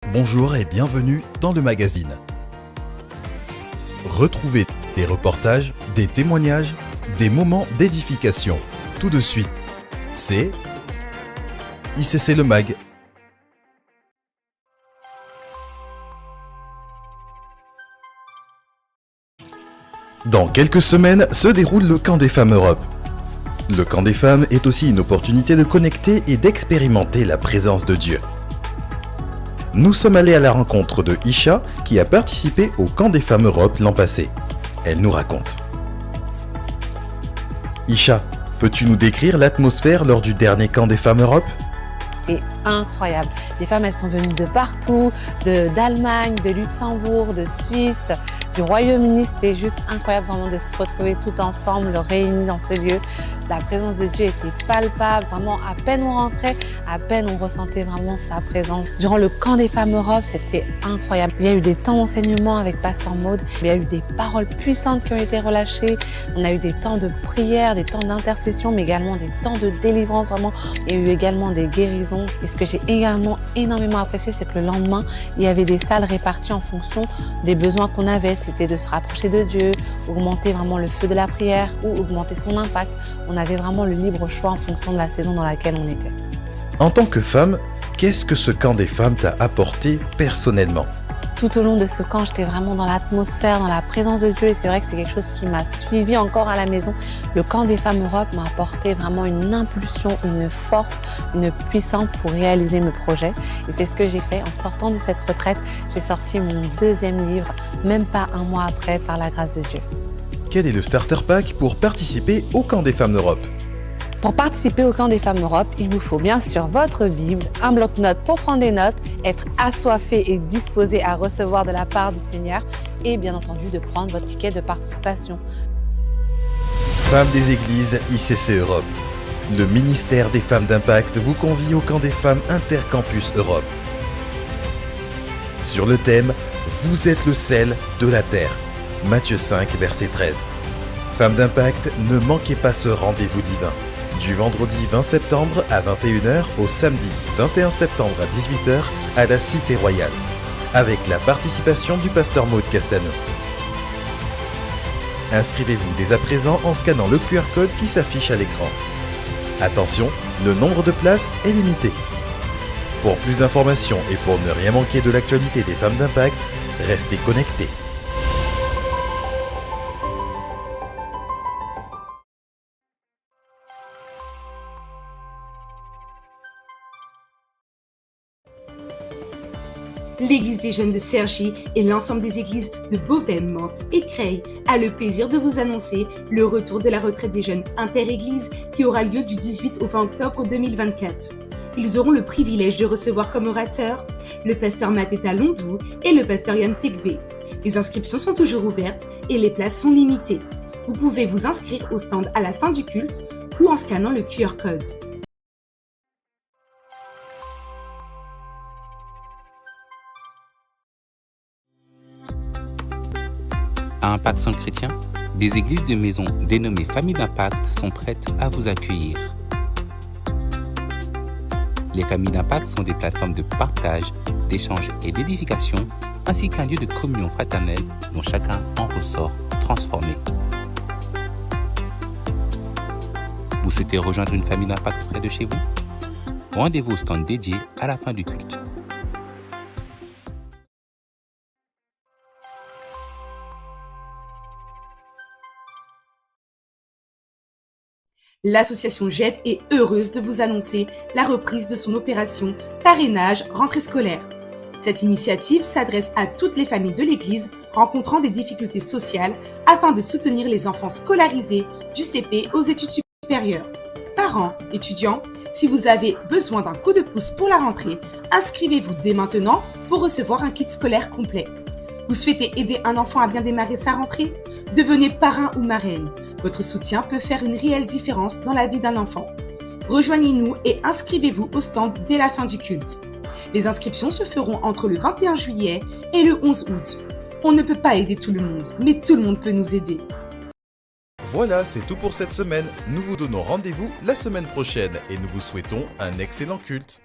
Bonjour et bienvenue dans le magazine. Retrouvez des reportages, des témoignages, des moments d'édification. Tout de suite, c'est ICC Le Mag. Dans quelques semaines se déroule le Camp des Femmes Europe. Le Camp des Femmes est aussi une opportunité de connecter et d'expérimenter la présence de Dieu. Nous sommes allés à la rencontre de Isha qui a participé au Camp des Femmes Europe l'an passé. Elle nous raconte. Isha, peux-tu nous décrire l'atmosphère lors du dernier Camp des Femmes Europe ? C'est incroyable. Les femmes, elles sont venues de partout, d'Allemagne, de Luxembourg, de Suisse, du Royaume-Uni. C'était juste incroyable vraiment de se retrouver tout ensemble, réunis dans ce lieu. La présence de Dieu était palpable. Vraiment, à peine on rentrait, à peine on ressentait vraiment sa présence. Durant le Camp des Femmes Europe, c'était incroyable. Il y a eu des temps d'enseignement avec Pasteur Maud. Il y a eu des paroles puissantes qui ont été relâchées. On a eu des temps de prière, des temps d'intercession, mais également des temps de délivrance. Vraiment, il y a eu également des guérisons. Et ce que j'ai également énormément apprécié, c'est que le lendemain, il y avait des salles réparties en fonction des besoins qu'on avait. C'était de se rapprocher de Dieu, augmenter vraiment le feu de la prière ou augmenter son impact. On avait vraiment le libre choix en fonction de la saison dans laquelle on était. En tant que femme, qu'est-ce que ce Camp des Femmes t'a apporté personnellement ? Tout au long de ce camp, j'étais vraiment dans l'atmosphère, dans la présence de Dieu. Et c'est vrai que c'est quelque chose qui m'a suivi encore à la maison. Le Camp des Femmes Europe m'a apporté vraiment une impulsion, une force, une puissance pour réaliser mes projets. Et c'est ce que j'ai fait. En sortant de cette retraite, j'ai sorti mon deuxième livre, même pas un mois après, par la grâce de Dieu. Quel est le starter pack pour participer au Camp des Femmes Europe ? Pour participer au Camp des Femmes Europe, il vous faut bien sûr votre Bible, un bloc-notes pour prendre des notes, être assoiffé et disposé à recevoir de la part du Seigneur et bien entendu de prendre votre ticket de participation. Femmes des Églises ICC Europe. Le ministère des Femmes d'Impact vous convie au Camp des Femmes Intercampus Europe. Sur le thème « Vous êtes le sel de la terre ». Matthieu 5, verset 13. Femmes d'Impact, ne manquez pas ce rendez-vous divin. Du vendredi 20 septembre à 21h au samedi 21 septembre à 18h à la Cité Royale, avec la participation du pasteur Maud Castano. Inscrivez-vous dès à présent en scannant le QR code qui s'affiche à l'écran. Attention, le nombre de places est limité. Pour plus d'informations et pour ne rien manquer de l'actualité des Femmes d'Impact, restez connectés. L'église des jeunes de Cergy et l'ensemble des églises de Beauvais, Mantes et Creil a le plaisir de vous annoncer le retour de la retraite des jeunes inter-églises qui aura lieu du 18 au 20 octobre 2024. Ils auront le privilège de recevoir comme orateurs le pasteur Mateta Londou et le pasteur Yann Tekbe. Les inscriptions sont toujours ouvertes et les places sont limitées. Vous pouvez vous inscrire au stand à la fin du culte ou en scannant le QR code. À Impact Centre Chrétien, des églises de maison dénommées Familles d'Impact sont prêtes à vous accueillir. Les Familles d'Impact sont des plateformes de partage, d'échange et d'édification, ainsi qu'un lieu de communion fraternelle dont chacun en ressort transformé. Vous souhaitez rejoindre une famille d'impact près de chez vous ? Rendez-vous au stand dédié à la fin du culte. L'association GED est heureuse de vous annoncer la reprise de son opération Parrainage Rentrée scolaire. Cette initiative s'adresse à toutes les familles de l'Église rencontrant des difficultés sociales afin de soutenir les enfants scolarisés du CP aux études supérieures. Parents, étudiants, si vous avez besoin d'un coup de pouce pour la rentrée, inscrivez-vous dès maintenant pour recevoir un kit scolaire complet. Vous souhaitez aider un enfant à bien démarrer sa rentrée ? Devenez parrain ou marraine. Votre soutien peut faire une réelle différence dans la vie d'un enfant. Rejoignez-nous et inscrivez-vous au stand dès la fin du culte. Les inscriptions se feront entre le 21 juillet et le 11 août. On ne peut pas aider tout le monde, mais tout le monde peut nous aider. Voilà, c'est tout pour cette semaine. Nous vous donnons rendez-vous la semaine prochaine et nous vous souhaitons un excellent culte.